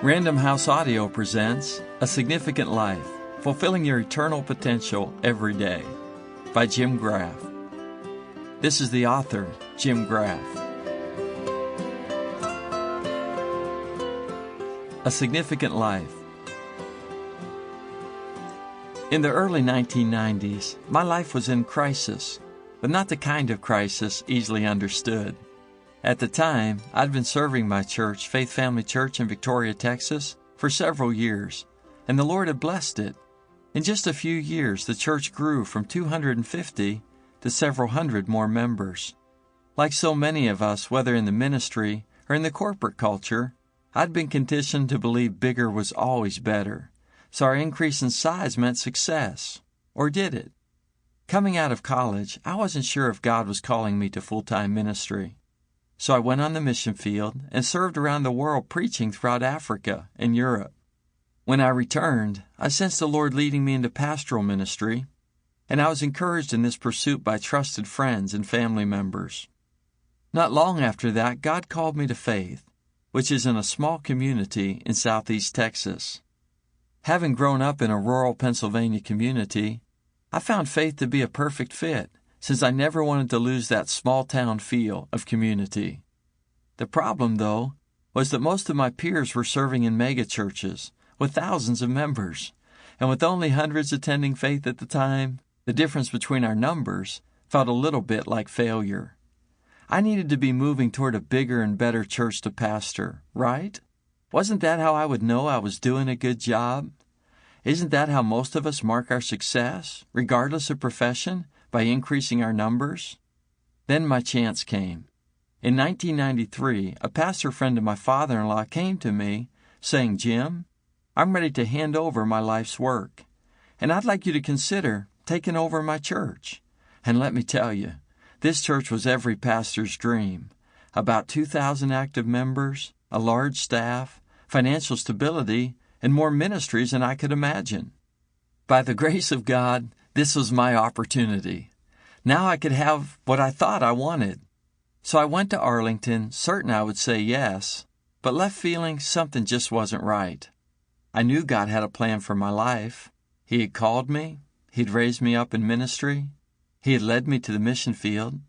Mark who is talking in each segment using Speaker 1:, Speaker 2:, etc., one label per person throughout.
Speaker 1: Random House Audio presents A Significant Life, Fulfilling Your Eternal Potential Every Day by Jim Graff. This is the author, Jim Graff. A Significant Life. In the early 1990s, my life was in crisis, but not the kind of crisis easily understood. At the time, I'd been serving my church, Faith Family Church in Victoria, Texas, for several years, and the Lord had blessed it. In just a few years, the church grew from 250 to several hundred more members. Like so many of us, whether in the ministry or in the corporate culture, I'd been conditioned to believe bigger was always better, so our increase in size meant success. Or did it? Coming out of college, I wasn't sure if God was calling me to full-time ministry. So I went on the mission field and served around the world preaching throughout Africa and Europe. When I returned, I sensed the Lord leading me into pastoral ministry, and I was encouraged in this pursuit by trusted friends and family members. Not long after that, God called me to Faith, which is in a small community in southeast Texas. Having grown up in a rural Pennsylvania community, I found Faith to be a perfect fit, since I never wanted to lose that small-town feel of community. The problem, though, was that most of my peers were serving in megachurches with thousands of members, and with only hundreds attending Faith at the time, the difference between our numbers felt a little bit like failure. I needed to be moving toward a bigger and better church to pastor, right? Wasn't that how I would know I was doing a good job? Isn't that how most of us mark our success, regardless of profession, by increasing our numbers? Then my chance came. In 1993, a pastor friend of my father-in-law came to me saying, "Jim, I'm ready to hand over my life's work, and I'd like you to consider taking over my church." And let me tell you, this church was every pastor's dream. About 2,000 active members, a large staff, financial stability, and more ministries than I could imagine. By the grace of God, this was my opportunity. Now I could have what I thought I wanted. So I went to Arlington, certain I would say yes, but left feeling something just wasn't right. I knew God had a plan for my life. He had called me. He'd raised me up in ministry. He had led me to the mission field.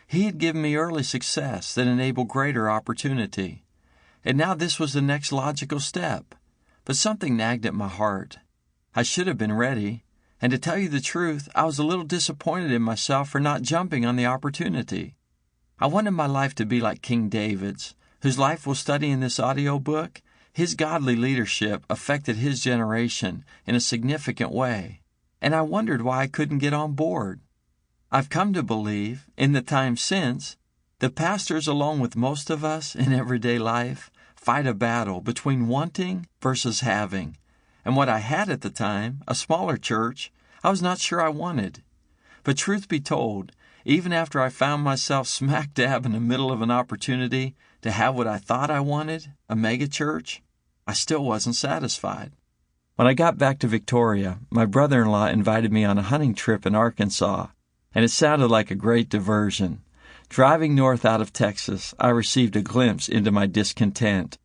Speaker 1: He had given me early success that enabled greater opportunity. And now this was the next logical step. But something nagged at my heart. I should have been ready. And to tell you the truth, I was a little disappointed in myself for not jumping on the opportunity. I wanted my life to be like King David's, whose life we'll study in this audiobook. His godly leadership affected his generation in a significant way, and I wondered why I couldn't get on board. I've come to believe, in the time since, that pastors, along with most of us in everyday life, fight a battle between wanting versus having. And what I had at the time, a smaller church, I was not sure I wanted. But truth be told, even after I found myself smack dab in the middle of an opportunity to have what I thought I wanted, a mega church, I still wasn't satisfied. When I got back to Victoria, my brother-in-law invited me on a hunting trip in Arkansas, and it sounded like a great diversion. Driving north out of Texas, I received a glimpse into my discontent.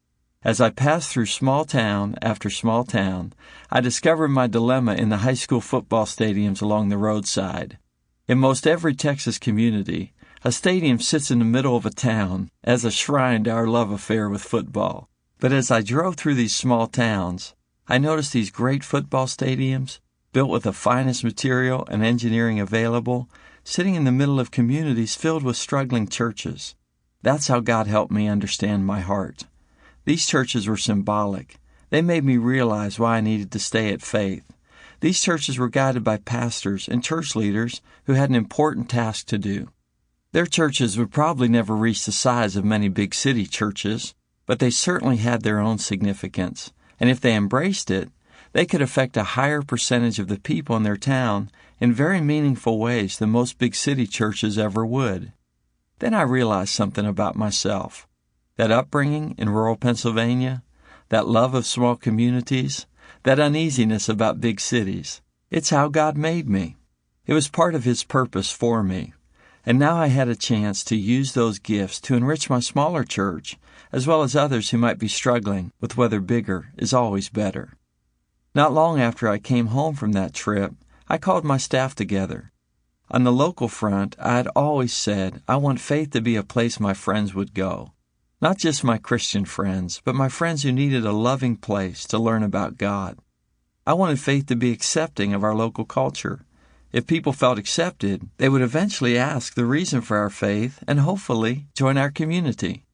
Speaker 1: As I passed through small town after small town, I discovered my dilemma in the high school football stadiums along the roadside. In most every Texas community, a stadium sits in the middle of a town as a shrine to our love affair with football. But as I drove through these small towns, I noticed these great football stadiums, built with the finest material and engineering available, sitting in the middle of communities filled with struggling churches. That's how God helped me understand my heart. These churches were symbolic. They made me realize why I needed to stay at Faith. These churches were guided by pastors and church leaders who had an important task to do. Their churches would probably never reach the size of many big city churches, but they certainly had their own significance. And if they embraced it, they could affect a higher percentage of the people in their town in very meaningful ways than most big city churches ever would. Then I realized something about myself. That upbringing in rural Pennsylvania, that love of small communities, that uneasiness about big cities, it's how God made me. It was part of His purpose for me. And now I had a chance to use those gifts to enrich my smaller church, as well as others who might be struggling with whether bigger is always better. Not long after I came home from that trip, I called my staff together. On the local front, I had always said I want Faith to be a place my friends would go. Not just my Christian friends, but my friends who needed a loving place to learn about God. I wanted Faith to be accepting of our local culture. If people felt accepted, they would eventually ask the reason for our faith and hopefully join our community.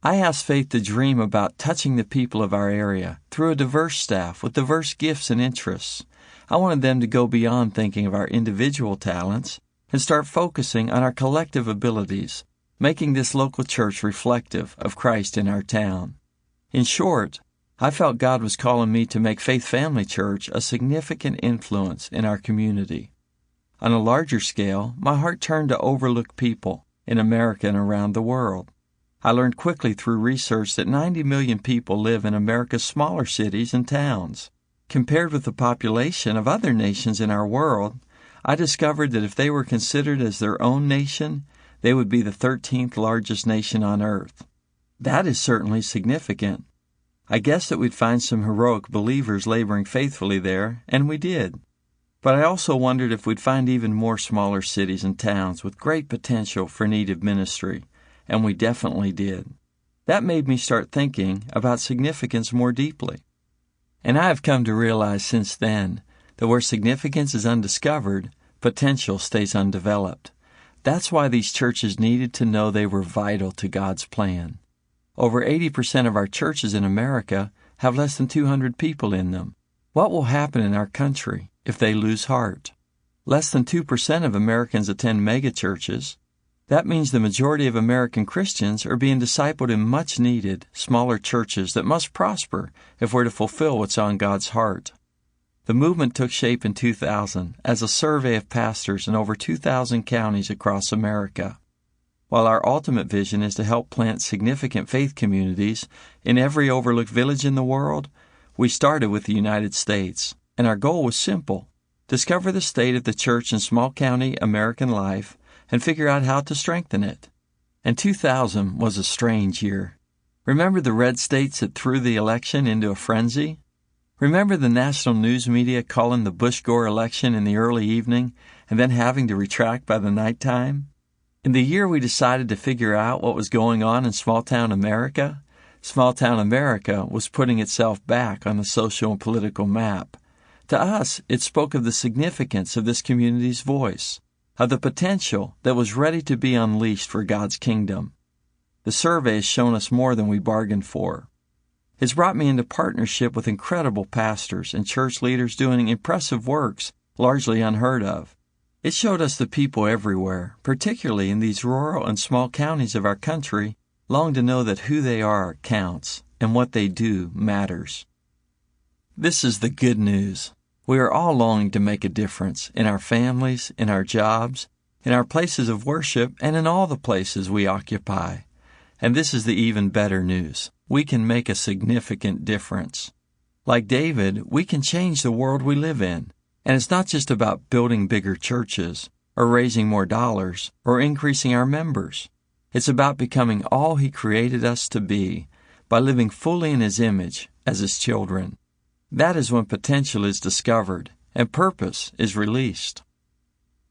Speaker 1: I asked Faith to dream about touching the people of our area through a diverse staff with diverse gifts and interests. I wanted them to go beyond thinking of our individual talents and start focusing on our collective abilities, making this local church reflective of Christ in our town. In short, I felt God was calling me to make Faith Family Church a significant influence in our community. On a larger scale, my heart turned to overlooked people in America and around the world. I learned quickly through research that 90 million people live in America's smaller cities and towns. Compared with the population of other nations in our world, I discovered that if they were considered as their own nation, they would be the 13th largest nation on earth. That is certainly significant. I guessed that we'd find some heroic believers laboring faithfully there, and we did. But I also wondered if we'd find even more smaller cities and towns with great potential for needed ministry, and we definitely did. That made me start thinking about significance more deeply. And I have come to realize since then that where significance is undiscovered, potential stays undeveloped. That's why these churches needed to know they were vital to God's plan. Over 80% of our churches in America have less than 200 people in them. What will happen in our country if they lose heart? Less than 2% of Americans attend megachurches. That means the majority of American Christians are being discipled in much-needed, smaller churches that must prosper if we're to fulfill what's on God's heart. The movement took shape in 2000 as a survey of pastors in over 2,000 counties across America. While our ultimate vision is to help plant significant faith communities in every overlooked village in the world, we started with the United States, and our goal was simple: discover the state of the church in small county American life and figure out how to strengthen it. And 2000 was a strange year. Remember the red states that threw the election into a frenzy? Remember the national news media calling the Bush-Gore election in the early evening and then having to retract by the nighttime? In the year we decided to figure out what was going on in small-town America was putting itself back on the social and political map. To us, it spoke of the significance of this community's voice, of the potential that was ready to be unleashed for God's kingdom. The survey has shown us more than we bargained for. It's brought me into partnership with incredible pastors and church leaders doing impressive works largely unheard of. It showed us the people everywhere, particularly in these rural and small counties of our country, long to know that who they are counts and what they do matters. This is the good news. We are all longing to make a difference in our families, in our jobs, in our places of worship, and in all the places we occupy. And this is the even better news. We can make a significant difference. Like David, we can change the world we live in. And it's not just about building bigger churches, or raising more dollars, or increasing our members. It's about becoming all He created us to be by living fully in His image as His children. That is when potential is discovered and purpose is released.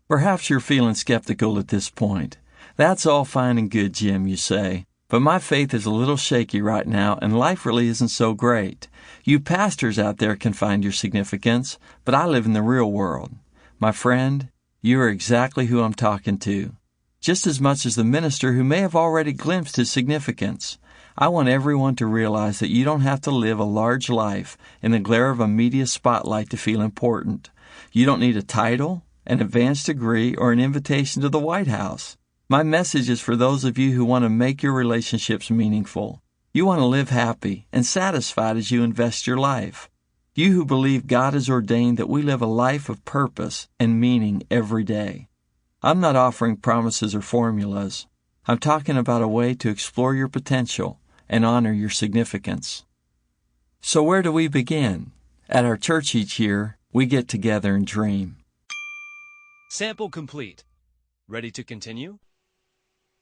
Speaker 1: Perhaps you're feeling skeptical at this point. That's all fine and good, Jim, you say. But my faith is a little shaky right now, and life really isn't so great. You pastors out there can find your significance, but I live in the real world. My friend, you are exactly who I'm talking to. Just as much as the minister who may have already glimpsed his significance. I want everyone to realize that you don't have to live a large life in the glare of a media spotlight to feel important. You don't need a title, an advanced degree, or an invitation to the White House. My message is for those of you who want to make your relationships meaningful. You want to live happy and satisfied as you invest your life. You who believe God has ordained that we live a life of purpose and meaning every day. I'm not offering promises or formulas. I'm talking about a way to explore your potential and honor your significance. So where do we begin? At our church each year, we get together and dream.
Speaker 2: Sample complete. Ready to continue?